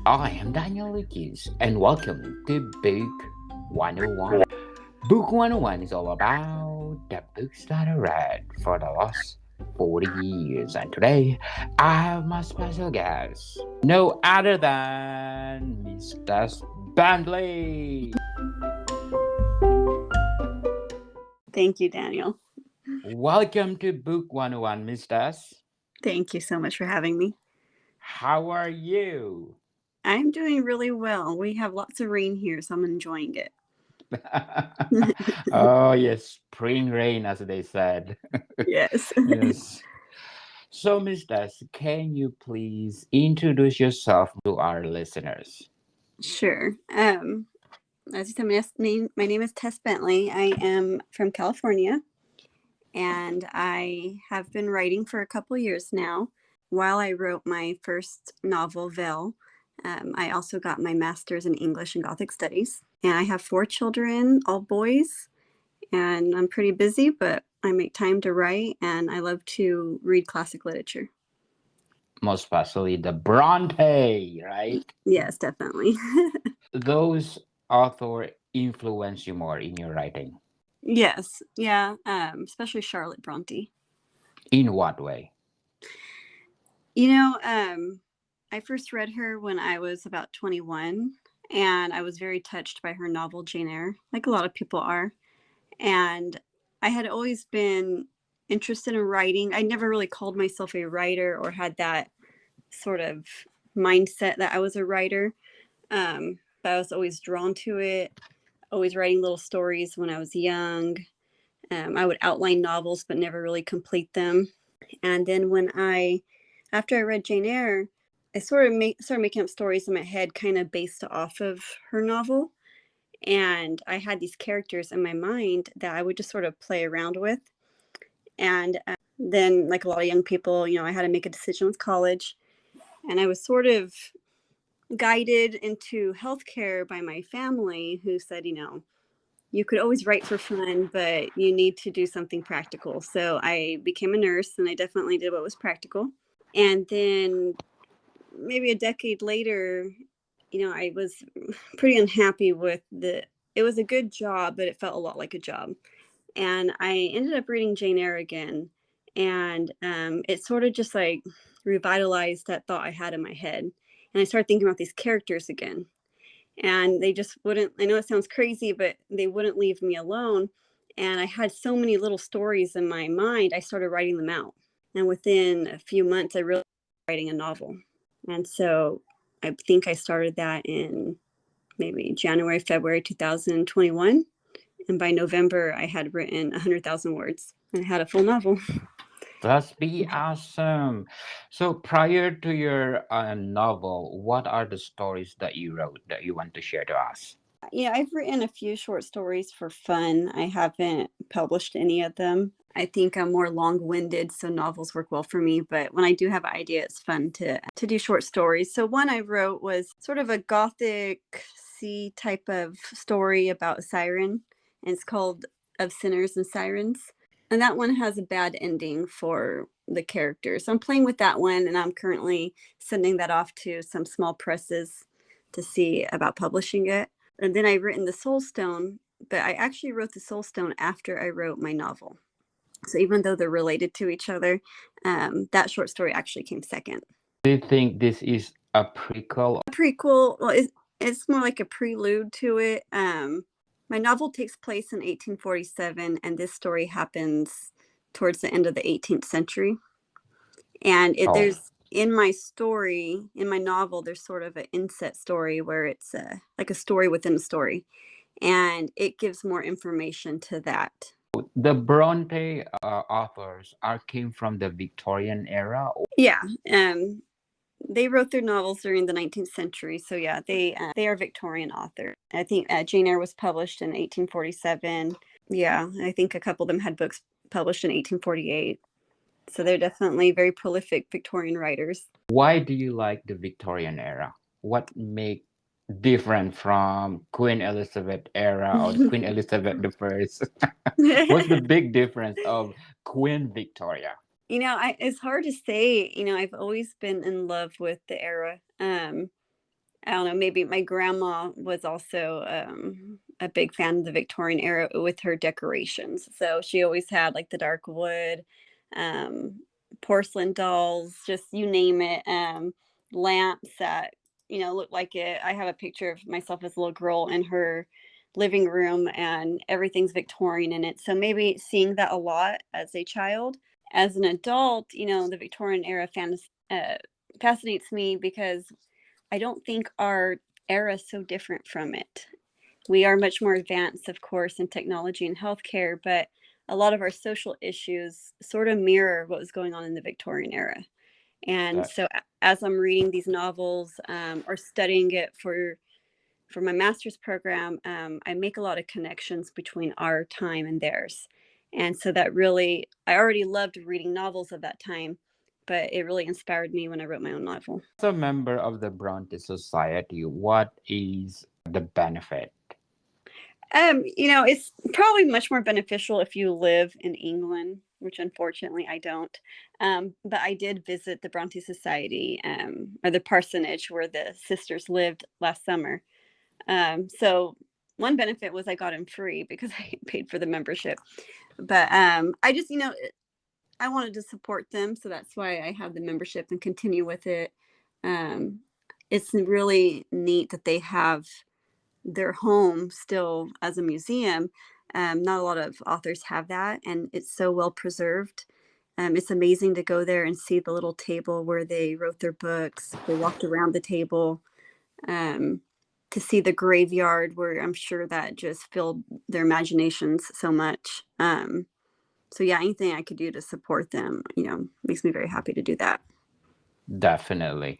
I am Daniel Lucas, and welcome to Book 101. Book 101 is all about the books that I read for the last 40 years, and today I have my special guest, no other than Ms.Tess Bentley. Thank you, Daniel. Welcome to Book 101, Ms.Tess. Thank you so much for having me. How are you? I'm doing really well. We have lots of rain here, so I'm enjoying it. Oh, yes, spring rain, as they said. Yes. Yes. So, Miss Tess, can you please introduce yourself to our listeners? Sure. As you said, my name is Tess Bentley. I am from California, and I have been writing for a couple years now. While I wrote my first novel, Vale, I also got my master's in English and Gothic Studies. And I have 4 children, all boys, and I'm pretty busy, but I make time to write, and I love to read classic literature. Most especially the Bronte, right? Yes, definitely. Those author influence you more in your writing. Yes, yeah, especially Charlotte Bronte. In what way? You know, I first read her when I was about 21, and I was very touched by her novel Jane Eyre, like a lot of people are. And I had always been interested in writing. I never really called myself a writer or had that sort of mindset that I was a writer. But I was always drawn to it, always writing little stories when I was young. I would outline novels but never really complete them. And then after I read Jane Eyre, I started making up stories in my head, kind of based off of her novel. And I had these characters in my mind that I would just sort of play around with. And then, like a lot of young people, I had to make a decision with college. And I was sort of guided into healthcare by my family, who said, you could always write for fun, but you need to do something practical. So I became a nurse, and I definitely did what was practical. And then maybe a decade later, I was pretty unhappy with it was a good job, but it felt a lot like a job. And I ended up reading Jane Eyre again. And it sort of just like revitalized that thought I had in my head. And I started thinking about these characters again. And they just wouldn't, I know it sounds crazy, but they wouldn't leave me alone. And I had so many little stories in my mind, I started writing them out. And within a few months, I really started writing a novel. And so I think I started that in maybe January, February 2021. And by November, I had written 100,000 words and I had a full novel. That's be awesome. So, prior to your novel, what are the stories that you wrote that you want to share to us? Yeah, I've written a few short stories for fun. I haven't published any of them. I think I'm more long-winded, so novels work well for me. But when I do have an idea, it's fun to do short stories. So one I wrote was sort of a gothic sea type of story about a siren, and it's called Of Sinners and Sirens. And that one has a bad ending for the characters. So I'm playing with that one, and I'm currently sending that off to some small presses to see about publishing it. And then I've written the Soul Stone, but I actually wrote the Soul Stone after I wrote my novel. So even though they're related to each other, that short story actually came second. Do you think this is a prequel? A prequel, well, it's more like a prelude to it. My novel takes place in 1847, and this story happens towards the end of the 18th century. And Oh, there's in my story, in my novel, there's sort of an inset story where it's like a story within a story, and it gives more information to that. the Bronte authors are came from the Victorian era. Yeah, they wrote their novels during the 19th century, so yeah, they are Victorian authors. I think Jane Eyre was published in 1847. Yeah, I think a couple of them had books published in 1848. So they're definitely very prolific Victorian writers. Why do you like the Victorian era? What make different from Queen Elizabeth era or Queen Elizabeth the First? What's the big difference of Queen Victoria? It's hard to say. I've always been in love with the era. I don't know, maybe my grandma was also a big fan of the Victorian era with her decorations. So she always had like the dark wood, um, porcelain dolls, just you name it, lamps that, look like it. I have a picture of myself as a little girl in her living room, and everything's Victorian in it. So maybe seeing that a lot as a child. As an adult, the Victorian era fascinates me because I don't think our era is so different from it. We are much more advanced, of course, in technology and healthcare, but a lot of our social issues sort of mirror what was going on in the Victorian era. And That so, as I'm reading these novels or studying it for my master's program, I make a lot of connections between our time and theirs. And so that really, I already loved reading novels of that time, but it really inspired me when I wrote my own novel. as a member of the Bronte Society, what is the benefit? It's probably much more beneficial if you live in England, which unfortunately I don't. But I did visit the Bronte Society, or the parsonage where the sisters lived last summer. So one benefit was I got in free because I paid for the membership. But I just, I wanted to support them, so that's why I have the membership and continue with it. Um, it's really neat that they have their home still as a museum. Not a lot of authors have that, and it's so well preserved. It's amazing to go there and see the little table where they wrote their books. We walked around the table, um, to see the graveyard where I'm sure that just filled their imaginations so much. So yeah, anything I could do to support them, makes me very happy to do that. Definitely.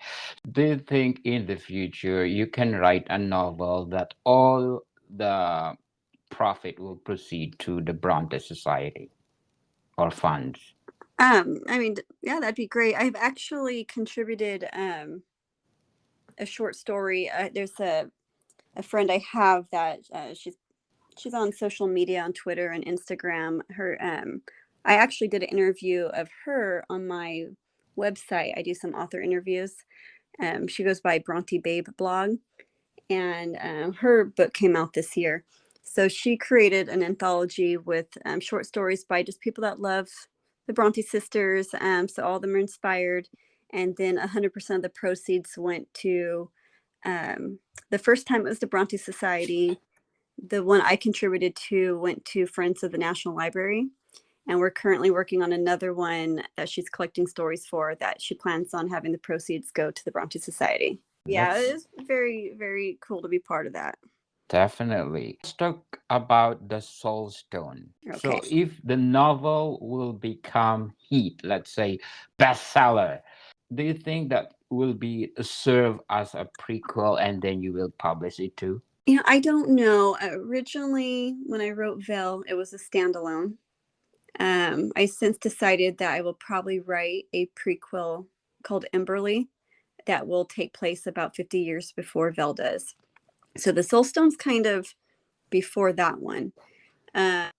Do you think in the future you can write a novel that all the profit will proceed to the Bronte Society or funds? I mean, yeah, that'd be great. I've actually contributed a short story. There's a friend I have that she's on social media on Twitter and Instagram. Her I actually did an interview of her on my website. I do some author interviews. She goes by Bronte Babe blog, and her book came out this year. So she created an anthology with short stories by just people that love the Bronte sisters. So all of them are inspired, and then 100% of the proceeds went to um, the first time it was the Bronte Society. The one I contributed to went to Friends of the National Library, and we're currently working on another one that she's collecting stories for that she plans on having the proceeds go to the Bronte Society. Yeah, it That's is very, very cool to be part of that. definitely. Let's talk about the Soul Stone. Okay. So, if the novel will become hit, let's say bestseller, do you think that will be serve as a prequel and then you will publish it too? I don't know. Originally, when I wrote Vale, it was a standalone. I since decided that I will probably write a prequel called Emberly that will take place about 50 years before Vale does. So the Soulstone's kind of before that one. Uh,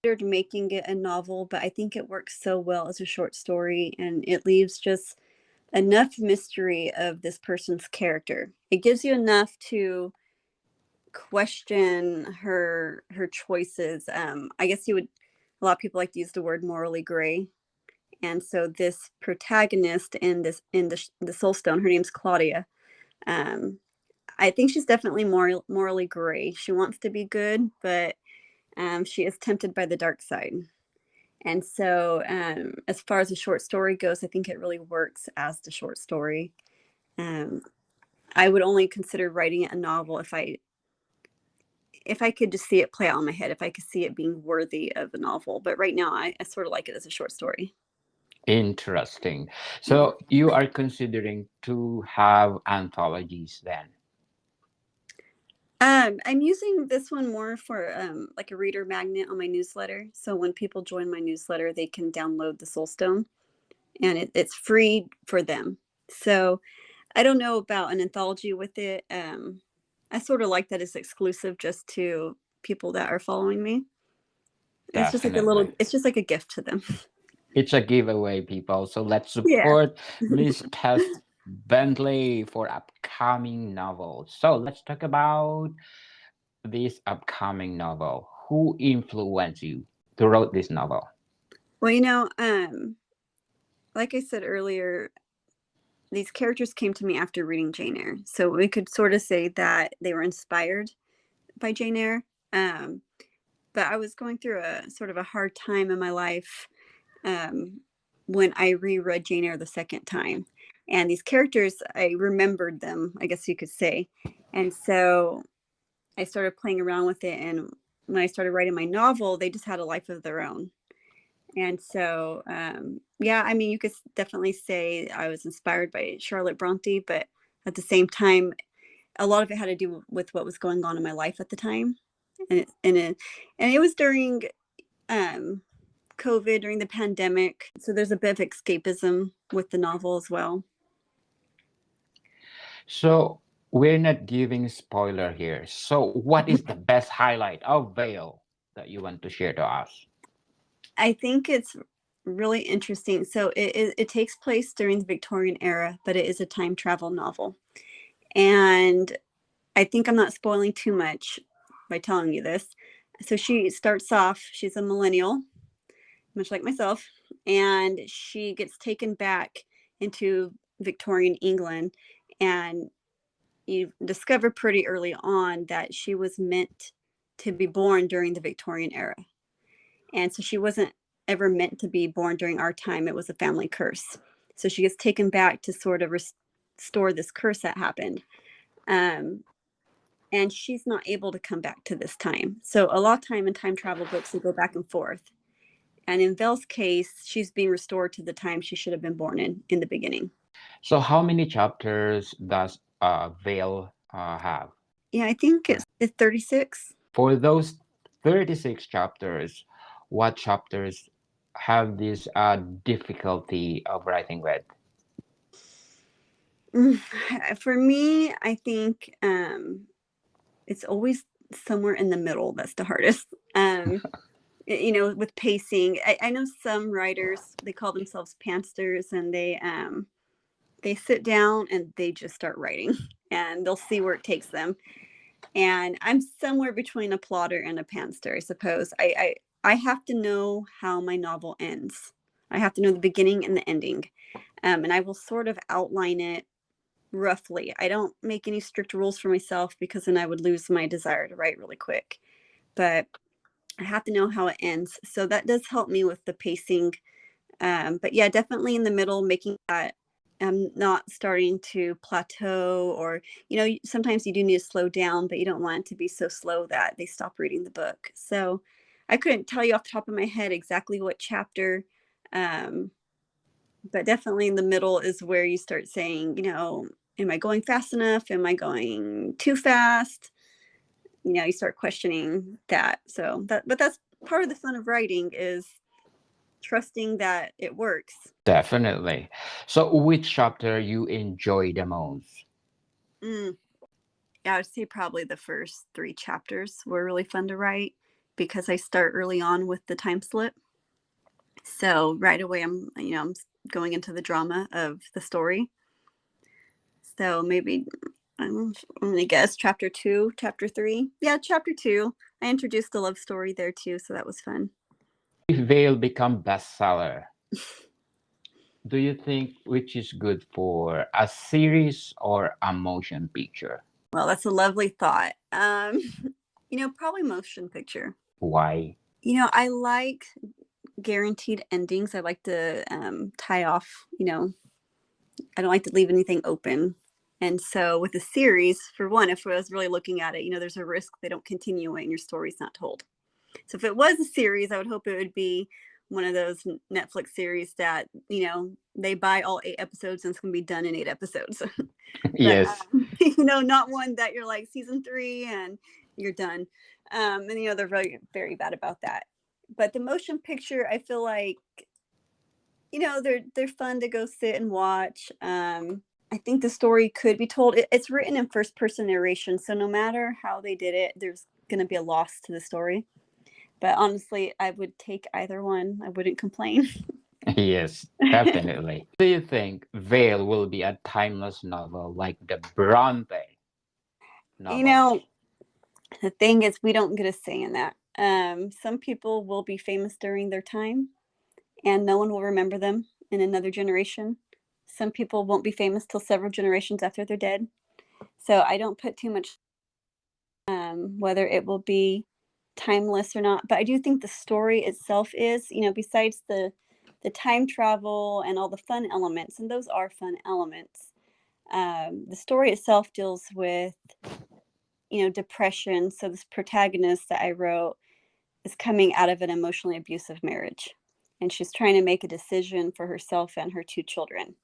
considered making it a novel, but I think it works so well as a short story, and it leaves just enough mystery of this person's character. It gives you enough to question her choices. I guess you would. A lot of people like to use the word morally gray, and so this protagonist in the Soulstone, her name's Claudia. Um, I think she's definitely morally gray. She wants to be good, but she is tempted by the dark side. And so, as far as the short story goes, I think it really works as the short story. Um, I would only consider writing it a novel if I could just see it play out in my head, if I could see it being worthy of a novel. But right now, I sort of like it as a short story. Interesting. Yeah. So, you are considering to have anthologies then? I'm using this one more for like a reader magnet on my newsletter. So when people join my newsletter, they can download the Soulstone, and it's free for them. So I don't know about an anthology with it. I sort of like that it's exclusive just to people that are following me. It's just like a little. Definitely. It's just like a gift to them. It's a giveaway, people. So let's Yeah. support Miss Tess Bentley for upcoming novel. So let's talk about this upcoming novel. Who influenced you to write this novel? Well, like I said earlier, these characters came to me after reading Jane Eyre. So we could sort of say that they were inspired by Jane Eyre. Um, but I was going through a sort of a hard time in my life um, when I reread Jane Eyre the second time. And these characters, I remembered them, I guess you could say. And so I started playing around with it. And when I started writing my novel, they just had a life of their own. And so, yeah, I mean, you could definitely say I was inspired by Charlotte Bronte, but at the same time, a lot of it had to do with what was going on in my life at the time. And it was during um, COVID, during the pandemic. So there's a bit of escapism with the novel as well. So we're not giving spoiler here. So what is the best highlight of Vale that you want to share to us? I think it's really interesting. So it takes place during the Victorian era, but it is a time travel novel. And I think I'm not spoiling too much by telling you this. So she starts off, she's a millennial, much like myself, and she gets taken back into Victorian England. And you discover pretty early on that she was meant to be born during the Victorian era. And so she wasn't ever meant to be born during our time. It was a family curse. So she gets taken back to sort of restore this curse that happened. Um, and she's not able to come back to this time. So a lot of time in time travel books, they go back and forth. And in Velle's case, she's being restored to the time she should have been born in the beginning. So how many chapters does Vale have? Yeah, I think it's 36. For those 36 chapters, what chapters have this difficulty of writing with? For me, I think it's always somewhere in the middle that's the hardest. With pacing. I know some writers, they call themselves pantsters, and they sit down and they just start writing and they'll see where it takes them. And I'm somewhere between a plotter and a pantster, I suppose. I have to know how my novel ends. I have to know the beginning and the ending. And I will sort of outline it roughly. I don't make any strict rules for myself because then I would lose my desire to write really quick. But I have to know how it ends. So that does help me with the pacing. But yeah, definitely in the middle, making that I'm not starting to plateau, or, sometimes you do need to slow down, but you don't want it to be so slow that they stop reading the book. So I couldn't tell you off the top of my head exactly what chapter, um, but definitely in the middle is where you start saying, am I going fast enough? Am I going too fast? You start questioning that. But that's part of the fun of writing, is trusting that it works. Definitely. So which chapter you enjoy the most? Mm, yeah, I would say probably the first 3 chapters were really fun to write because I start early on with the time slip. So right away, I'm going into the drama of the story. So maybe I'm going to guess chapter 2, chapter 3. Yeah, chapter 2. I introduced a love story there too, so that was fun. If Vale become bestseller, do you think which is good for a series or a motion picture? Well, that's a lovely thought. Probably motion picture. Why? I like guaranteed endings. I like to tie off, I don't like to leave anything open. And so with a series, for one, if I was really looking at it, there's a risk they don't continue it and your story's not told. So if it was a series, I would hope it would be one of those Netflix series that, they buy all 8 episodes and it's going to be done in 8 episodes. But, Yes. not one that you're like season 3 and you're done. And, they're very, very bad about that. But the motion picture, I feel like, they're fun to go sit and watch. I think the story could be told. It's written in first person narration, so no matter how they did it, there's going to be a loss to the story. But honestly, I would take either one. I wouldn't complain. Yes, definitely. Do you think Vale will be a timeless novel like the Bronte You know, novels? the thing is, we don't get a say in that. Some people will be famous during their time, and no one will remember them in another generation. Some people won't be famous till several generations after they're dead. So I don't put too much whether it will be timeless or not. But I do think the story itself is, besides the time travel and all the fun elements, and those are fun elements. The story itself deals with, depression. So this protagonist that I wrote is coming out of an emotionally abusive marriage, and she's trying to make a decision for herself and her two children.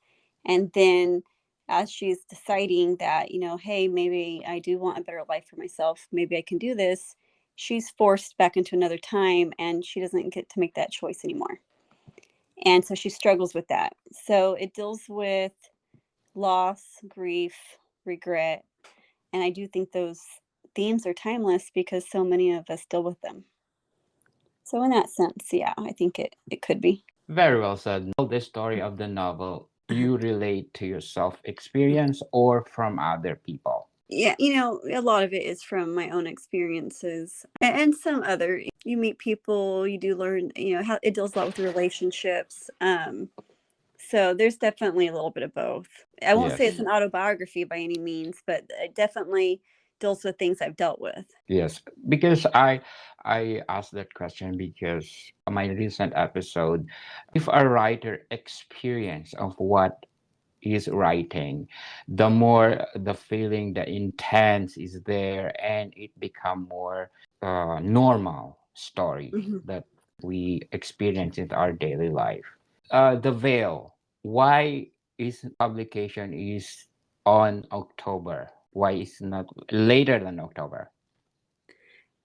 And then as she's deciding that, hey, maybe I do want a better life for myself, maybe I can do this, she's forced back into another time and she doesn't get to make that choice anymore. And so she struggles with that. So it deals with loss, grief, regret. And I do think those themes are timeless because so many of us deal with them. So in that sense, yeah, I think it could be. Very well said. The story of the novel you relate to your self experience or from other people? Yeah, a lot of it is from my own experiences and some other. You meet people, you do learn, how it deals a lot with relationships. So there's definitely a little bit of both. I won't say it's Yes. an autobiography by any means, but it definitely deals with things I've dealt with. Yes, because I asked that question because my recent episode, if a writer experience of what is writing, the more the feeling, the intense is there, and it become more normal story Mhm. that we experience in our daily life. The Veil. Why is publication is on October? Why is not later than October?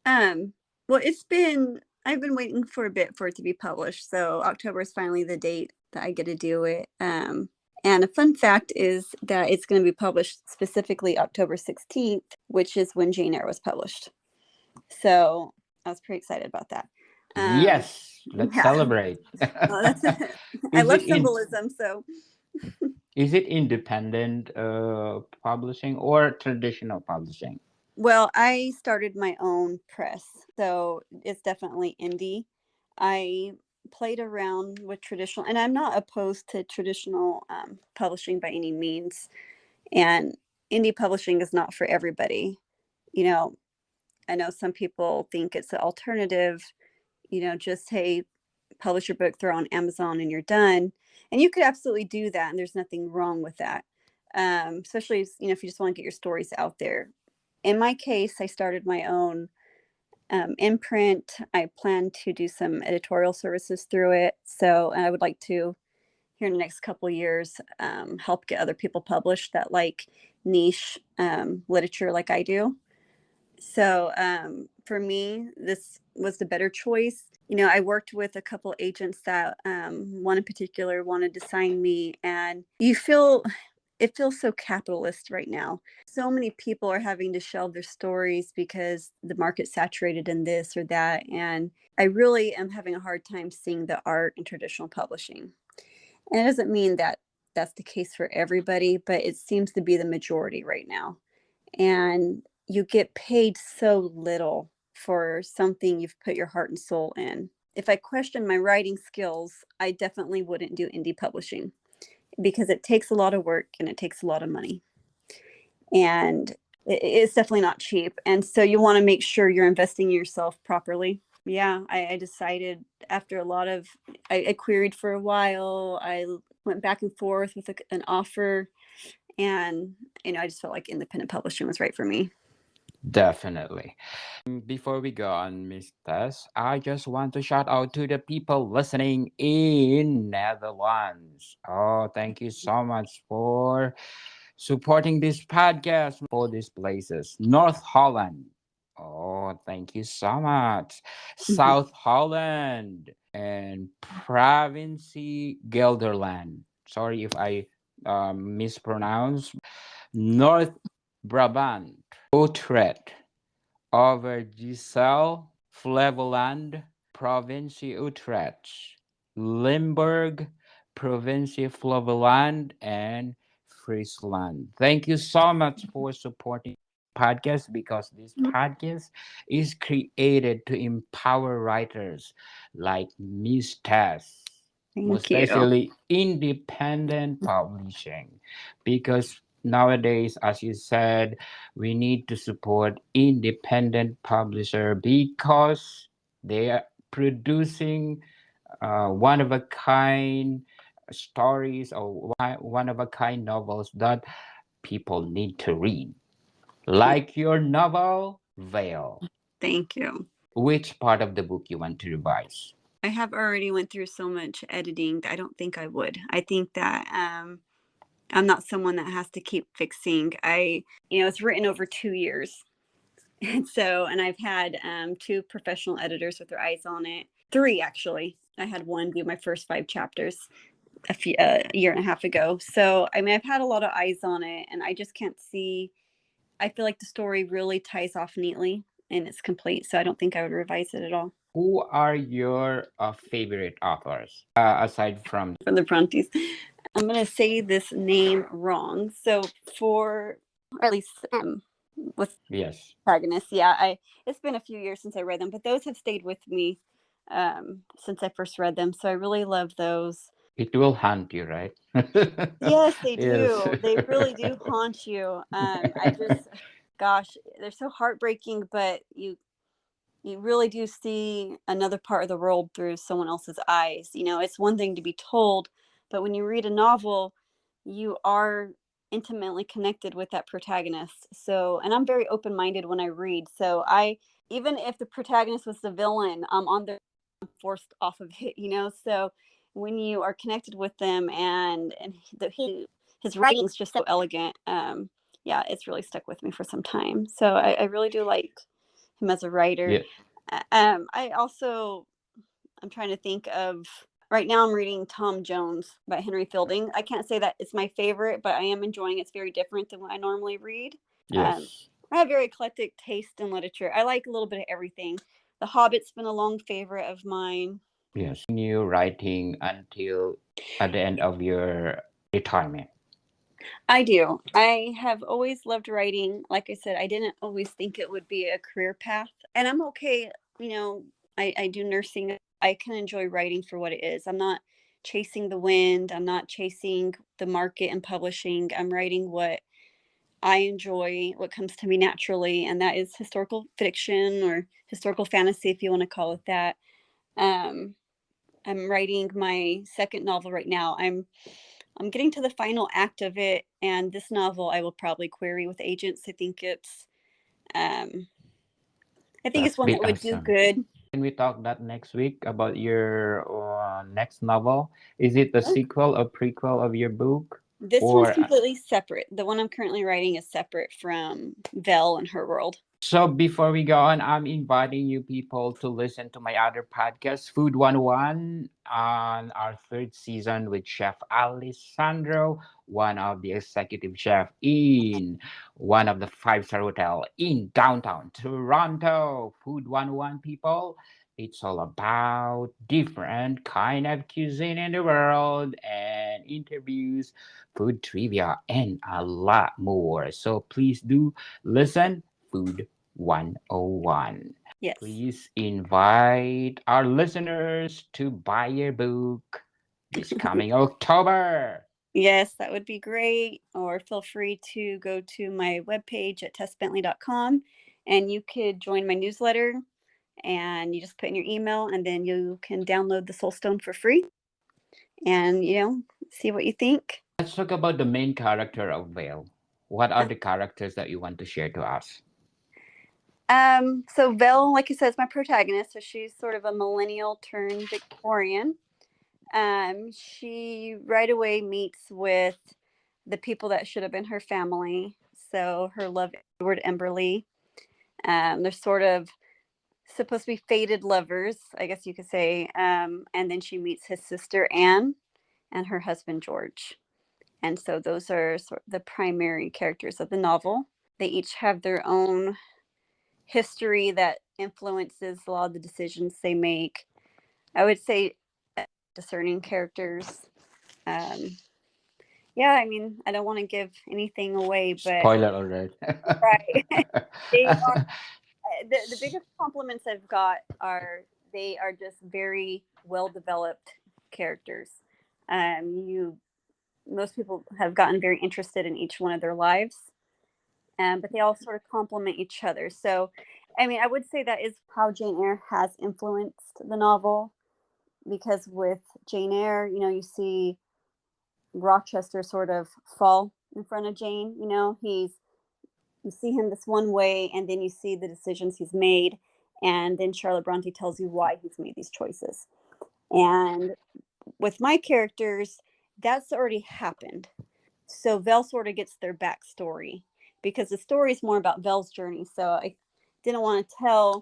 Um, well, I've been waiting for a bit for it to be published. So October is finally the date that I get to do it. And a fun fact is that it's going to be published specifically October 16th, which is when Jane Eyre was published. So I was pretty excited about that. Um, Yes, let's yeah, celebrate. well, that's I Is love it in symbolism. So, is it independent publishing or traditional publishing? well, I started my own press, so it's definitely indie. I played around with traditional, and I'm not opposed to traditional publishing by any means. And indie publishing is not for everybody. You know, I know some people think it's an alternative, just hey, publish your book, throw on Amazon, and you're done. And you could absolutely do that, and there's nothing wrong with that. Especially if you just want to get your stories out there. In my case, I started my own imprint. I plan to do some editorial services through it. So I would like to, here in the next couple of years, help get other people published that like niche literature like I do. So for me, this was the better choice. I worked with a couple agents that one in particular wanted to sign me, and it feels so capitalist right now. So many people are having to shelve their stories because the market's saturated in this or that. And I really am having a hard time seeing the art in traditional publishing. And it doesn't mean that that's the case for everybody, but it seems to be the majority right now. And you get paid so little for something you've put your heart and soul in. If I question my writing skills, I definitely wouldn't do indie publishing because it takes a lot of work and it takes a lot of money. And it's definitely not cheap. And so you want to make sure you're investing in yourself properly. Yeah, I decided after a lot of, I queried for a while. I went back and forth with an offer, and I just felt like independent publishing was right for me. Definitely. Before we go on, Miss Tess, I just want to shout out to the people listening in Netherlands. Oh, thank you so much for supporting this podcast for these places. North Holland. Oh, thank you so much. Mhm. South Holland and Provincie Gelderland. Sorry if I mispronounce. North Brabant, Utrecht, Overijssel, Flevoland, Provincie Utrecht, Limburg, Provincie Flevoland, and Friesland. Thank you so much for supporting podcast because this podcast is created to empower writers like Miss Tess, most Thank you. especially independent publishing, because nowadays, as you said, we need to support independent publisher because they are producing one of a kind stories or one of a kind novels that people need to read. Like your novel, Vale. Thank you. Which part of the book you want to revise? I have already went through so much editing that I don't think I would. I think that I'm not someone that has to keep fixing. It's written over 2 years. And so, and I've had two professional editors with their eyes on it. Three, actually. I had one do my first 5 chapters a year and a half ago. So, I mean, I've had a lot of eyes on it, and I just can't see. I feel like the story really ties off neatly and it's complete. So, I don't think I would revise it at all. Who are your favorite authors aside from? From the Brontes. I'm going to say this name wrong. So, or at least with Yes, protagonists, yeah, it's been a few years since I read them, but those have stayed with me since I first read them. So I really love those. it will haunt you, right? Yes, they Yes. do. They really do haunt you. Gosh, they're so heartbreaking, but you really do see another part of the world through someone else's eyes. It's one thing to be told, but when you read a novel, you are intimately connected with that protagonist. So, and I'm very open-minded when I read. So even if the protagonist was the villain, I'm on the forced off of it. So when you are connected with them and his writing is just so elegant, yeah, it's really stuck with me for some time. So I really do like him as a writer. Yeah. I also, I'm trying to think of, right now I'm reading Tom Jones by Henry Fielding. I can't say that it's my favorite, but I am enjoying it. It's very different than what I normally read. Yes. I have very eclectic taste in literature. I like a little bit of everything. The Hobbit's been a long favorite of mine. Yes. Continue writing until at the end of your retirement. I do. I have always loved writing. Like I said, I didn't always think it would be a career path. And I'm okay. I do nursing. I can enjoy writing for what it is. I'm not chasing the wind. I'm not chasing the market and publishing. I'm writing what I enjoy, what comes to me naturally. And that is historical fiction or historical fantasy, if you want to call it that. Um, I'm writing my second novel right now. I'm getting to the final act of it, and this novel I will probably query with agents. Um, I think it's That'd one be that would do awesome. good. Can we talk that next week about your next novel? Is it a sequel or prequel of your book? This one's Or completely separate. The one I'm currently writing is separate from Vel and her world. so before we go on, I'm inviting you people to listen to my other podcast, Food 101, on our third season with Chef Alessandro, one of the executive chef in one of the five-star hotel in downtown Toronto. Food 101 people. It's all about different kind of cuisine in the world and interviews, food trivia, and a lot more. So please do listen. Food 101. Yes. Please invite our listeners to buy your book this coming October. Yes, that would be great. Or feel free to go to my webpage at tessbentley.com and you could join my newsletter and you just put in your email and then you can download the Soul Stone for free and, see what you think. Let's talk about the main character of Vale. What are the characters that you want to share to us? So Vel, like you said, is my protagonist. So she's sort of a millennial turned Victorian. She right away meets with the people that should have been her family. So her love, Edward Emberley. They're sort of supposed to be fated lovers, I guess you could say. And then she meets his sister Anne and her husband George. And so those are sort of the primary characters of the novel. They each have their own history that influences a lot of the decisions they make. I would say discerning characters. Um, yeah, I mean, I don't want to give anything away, but Spoiler alert. right, they are the biggest compliments I've got are they are just very well developed characters. You Most people have gotten very interested in each one of their lives, but they all sort of complement each other. So, I mean, I would say that is how Jane Eyre has influenced the novel because with Jane Eyre, you see Rochester sort of fall in front of Jane. You see him this one way, and then you see the decisions he's made, and then Charlotte Bronte tells you why he's made these choices. And with my characters, that's already happened. So Vel sort of gets their backstory because the story is more about Vel's journey. So I didn't want to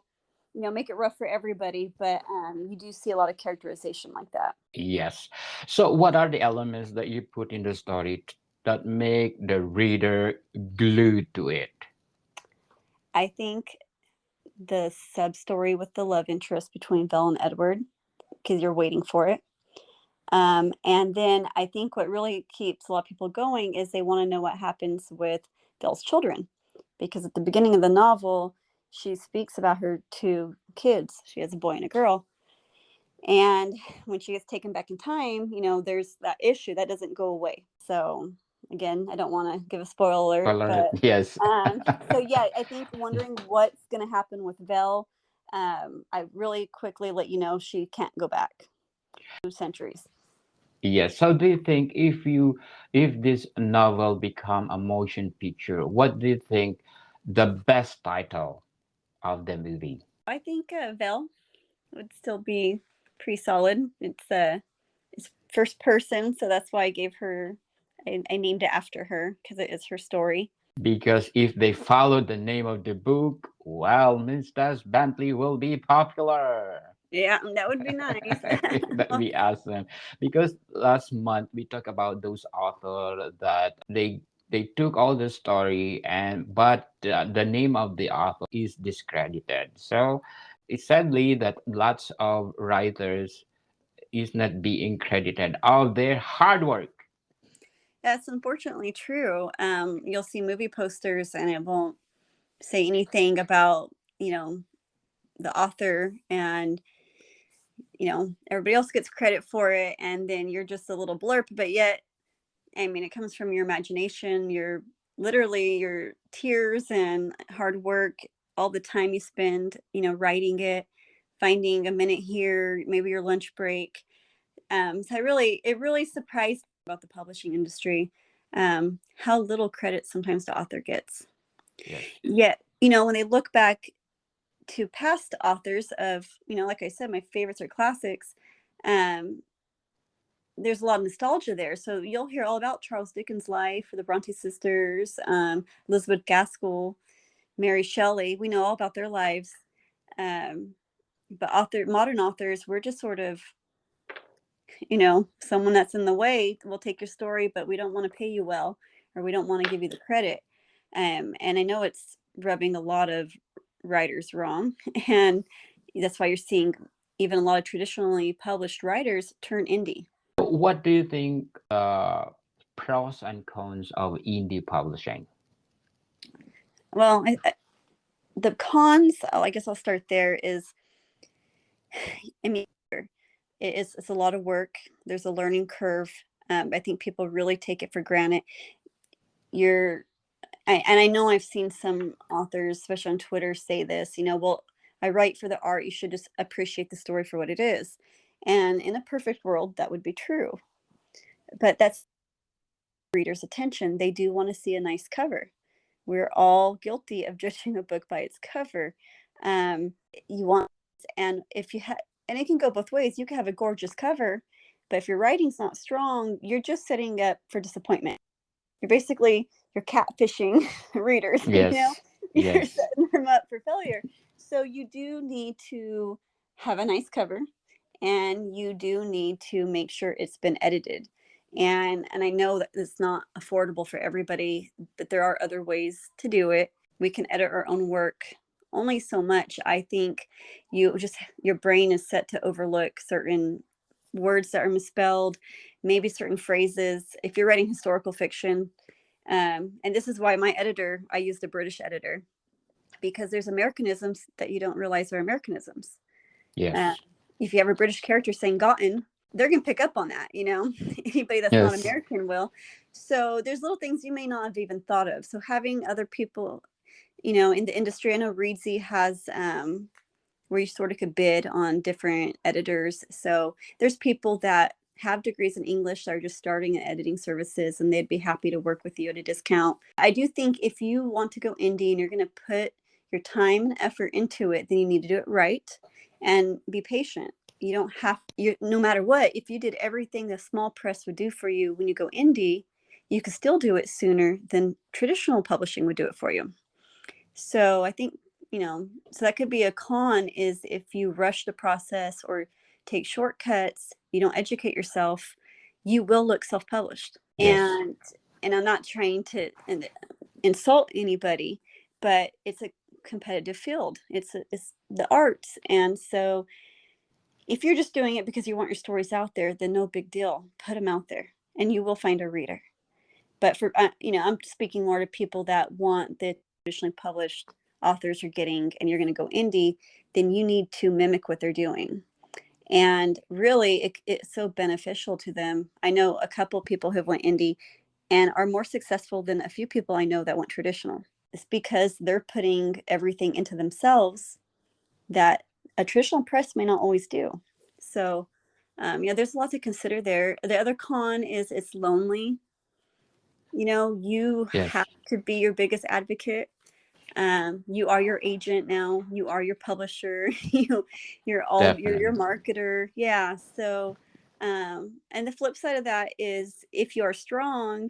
make it rough for everybody, but you do see a lot of characterization like that. Yes. So, what are the elements that you put in the story that make the reader glued to it? I think the sub story with the love interest between Vel and Edward, because you're waiting for it. And then I think what really keeps a lot of people going is they want to know what happens with Vel's children. Because at the beginning of the novel, she speaks about her two kids. She has a boy and a girl. And when she gets taken back in time, there's that issue that doesn't go away. So again, I don't want to give a spoiler alert, Spoiler alert. but Yes. so yeah, I think wondering what's going to happen with Vel, I really quickly let you know she can't go back 2 centuries. Yes. So, do you think if this novel become a motion picture, what do you think the best title of the movie? I think Vel would still be pretty solid. It's first person, so that's why I gave her. I named it after her because it is her story. Because if they follow the name of the book, well, Ms.Tess Bentley will be popular. Yeah, that would be nice. That'd be awesome. Because last month we talked about those authors that they took all the story and but the name of the author is discredited. So it's sadly that lots of writers is not being credited of their hard work. That's unfortunately true. You'll see movie posters and it won't say anything about the author, and everybody else gets credit for it, and then you're just a little blurb. But yet, I mean, it comes from your imagination, your tears and hard work, all the time you spend, writing it, finding a minute here, maybe your lunch break. So it really surprised me about the publishing industry, how little credit sometimes the author gets. Yes. Yet, when they look back to past authors of, like I said, my favorites are classics. Um, there's a lot of nostalgia there. So you'll hear all about Charles Dickens' life, or the Bronte sisters, Elizabeth Gaskell, Mary Shelley. We know all about their lives. Um, but modern authors, we're just sort of, someone that's in the way will take your story, but we don't want to pay you well, or we don't want to give you the credit. And I know it's rubbing a lot of writers wrong. And that's why you're seeing even a lot of traditionally published writers turn indie. What do you think pros and cons of indie publishing? Well, the cons, I guess I'll start there, is, I mean, it's a lot of work. There's a learning curve. I think people really take it for granted. You're and I know I've seen some authors, especially on Twitter, say this, well, I write for the art. You should just appreciate the story for what it is. And in a perfect world, that would be true. But that's readers' attention. They do want to see a nice cover. We're all guilty of judging a book by its cover. You want, and if you have, and it can go both ways. You can have a gorgeous cover, but if your writing's not strong, you're just setting up for disappointment. You're catfishing readers. Yes. You're Yes. setting them up for failure. So you do need to have a nice cover, and you do need to make sure it's been edited. And I know that it's not affordable for everybody, but there are other ways to do it. We can edit our own work only so much. I think your brain is set to overlook certain words that are misspelled, maybe certain phrases. If you're writing historical fiction, and this is why I used a British editor, because there's Americanisms that you don't realize are Americanisms. Uh, Yes. if you have a British character saying gotten, they're going to pick up on that, Anybody that's not Yes. American will. So there's little things you may not have even thought of. So having other people, in the industry, I know Reedsy has where you sort of could bid on different editors. So there's people that have degrees in English that are just starting in editing services, and they'd be happy to work with you at a discount. I do think if you want to go indie and you're going to put your time and effort into it, then you need to do it right and be patient. You don't have, no matter what, if you did everything the small press would do for you when you go indie, you could still do it sooner than traditional publishing would do it for you. So I think, so that could be a con, is if you rush the process or take shortcuts, you don't educate yourself, you will look self-published. Yes. And I'm not trying to insult anybody, but it's a competitive field. It's the arts. And so if you're just doing it because you want your stories out there, then no big deal. Put them out there and you will find a reader. But for, I'm speaking more to people that want the traditionally published authors are getting, and you're going to go indie, then you need to mimic what they're doing. And really, it's so beneficial to them. I know a couple of people who have went indie and are more successful than a few people I know that went traditional. It's because they're putting everything into themselves that a traditional press may not always do. So, there's a lot to consider there. The other con is it's lonely. You have Yes. to be your biggest advocate. You are your agent now. You are your publisher. You're your Definitely. marketer. Yeah. So, and the flip side of that is if you are strong,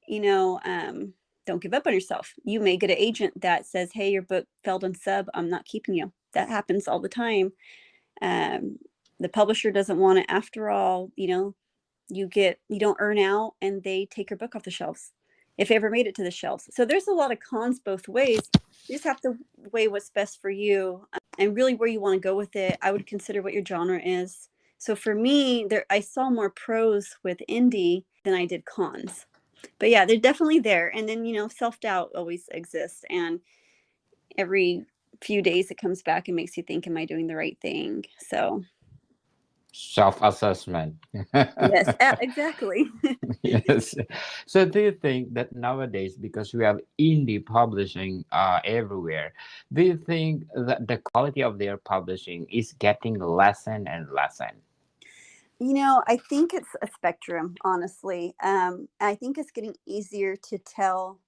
you know, um, don't give up on yourself. You may get an agent that says, "Hey, your book failed on sub. I'm not keeping you." That happens all the time. Um, the publisher doesn't want it after all. You don't earn out, and they take your book off the shelves if it ever made it to the shelves. So there's a lot of cons both ways. You just have to weigh what's best for you, and really where you want to go with it. I would consider what your genre is. So for me, I saw more pros with indie than I did cons. But yeah, they're definitely there. And then, self-doubt always exists, and every few days it comes back and makes you think, am I doing the right thing? So Self-assessment. yes, exactly. Yes. So do you think that nowadays, because we have indie publishing everywhere, do you think that the quality of their publishing is getting lessen and lessen? I think it's a spectrum, honestly. I think it's getting easier to tell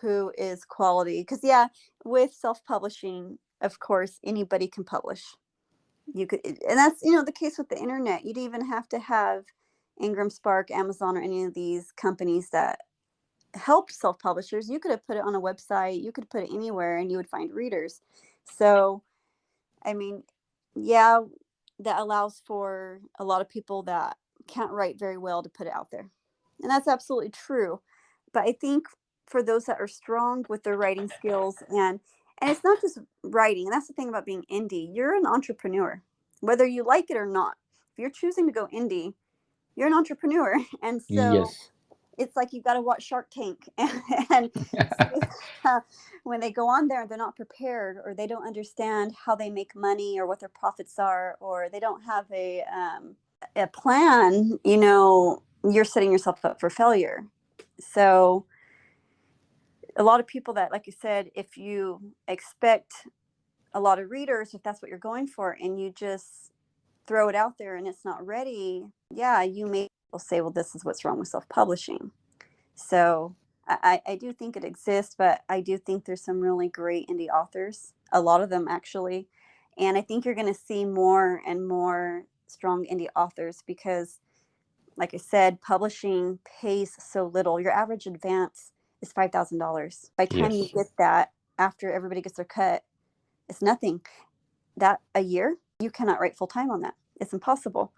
who is quality. Because, yeah, with self publishing, of course, anybody can publish. You could, and that's, the case with the internet. You don't even have to have Ingram Spark, Amazon, or any of these companies that help self publishers. You could have put it on a website, you could put it anywhere, and you would find readers. So, I mean, yeah, that allows for a lot of people that can't write very well to put it out there. And that's absolutely true. But I think for those that are strong with their writing skills, and it's not just writing, and that's the thing about being indie. You're an entrepreneur, whether you like it or not. If you're choosing to go indie, you're an entrepreneur. And so Yes. it's like you've got to watch Shark Tank and see when they go on there, they're not prepared, or they don't understand how they make money or what their profits are, or they don't have a plan. You're setting yourself up for failure. So a lot of people that, like you said, if you expect a lot of readers, if that's what you're going for, and you just throw it out there and it's not ready, yeah, you may say, well, this is what's wrong with self-publishing. So I do think it exists, but I do think there's some really great indie authors, a lot of them actually. And I think you're going to see more and more strong indie authors because, like I said, publishing pays so little. Your average advance is $5,000. By the time you Yes. get that, after everybody gets their cut, it's nothing. That a year, you cannot write full time on that. It's impossible.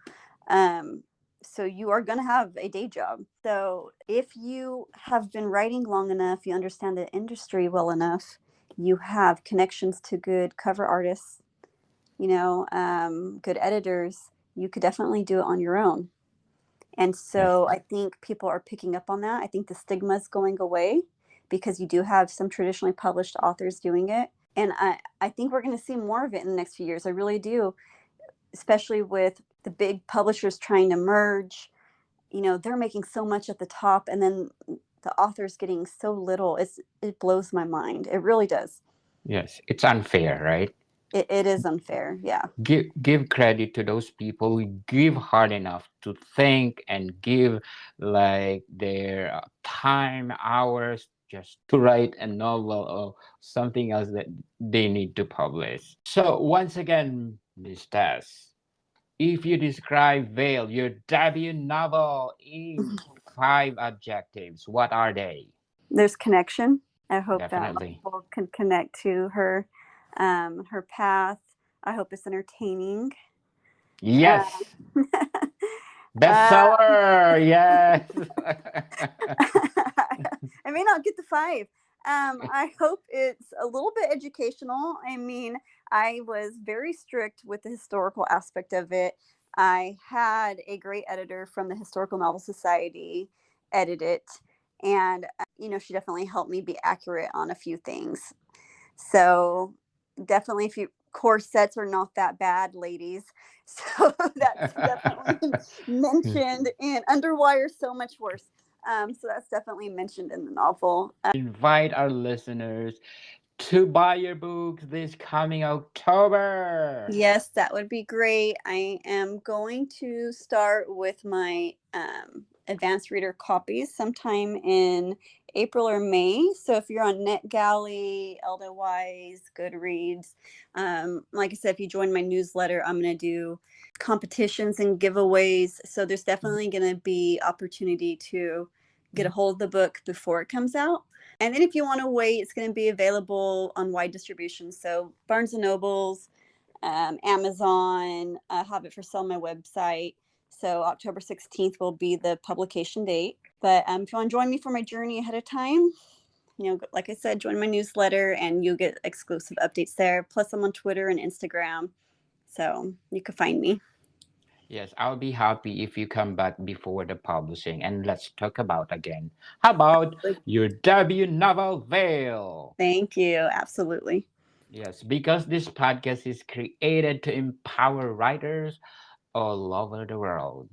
Um, so you are going to have a day job. So if you have been writing long enough, you understand the industry well enough, you have connections to good cover artists, good editors, you could definitely do it on your own. And Yes. so I think people are picking up on that. I think the stigma is going away because you do have some traditionally published authors doing it. And I think we're going to see more of it in the next few years. I really do, especially with the big publishers trying to merge. They're making so much at the top, and then the authors getting so little. It blows my mind. It really does. Yes. It's unfair, right? It is unfair. Yeah. Give credit to those people who give hard enough to think and give like their time hours just to write a novel or something else that they need to publish. So once again, Miss Tess, if you describe Vale, your debut novel, in 5 adjectives, what are they? There's connection. I hope that Definitely. people can connect to her path. I hope it's entertaining. Uh, Yes. uh, Bestseller. Yes. I may not get the five. I hope it's a little bit educational. I mean, I was very strict with the historical aspect of it. I had a great editor from the Historical Novel Society edit it. And, she definitely helped me be accurate on a few things. So definitely, if you corsets are not that bad, ladies. So that's definitely mentioned, and underwire so much worse. So that's definitely mentioned in the novel. Invite our listeners to buy your books this coming October. Yes, that would be great. I am going to start with my advanced reader copies sometime in April or May. So if you're on NetGalley, Eldowise, Goodreads, like I said, if you join my newsletter, I'm going to do competitions and giveaways. So there's definitely going to be opportunity to get a hold of the book before it comes out. And then if you want to wait, it's going to be available on wide distribution. So Barnes and Nobles, Amazon. I have it for sale on my website. So October 16th will be the publication date. But if you want to join me for my journey ahead of time, like I said, join my newsletter and you'll get exclusive updates there. Plus, I'm on Twitter and Instagram. So you can find me. Yes, I'll be happy if you come back before the publishing and let's talk about again. How about your debut novel, Vale? Thank you. Absolutely. Yes, because this podcast is created to empower writers all over the world.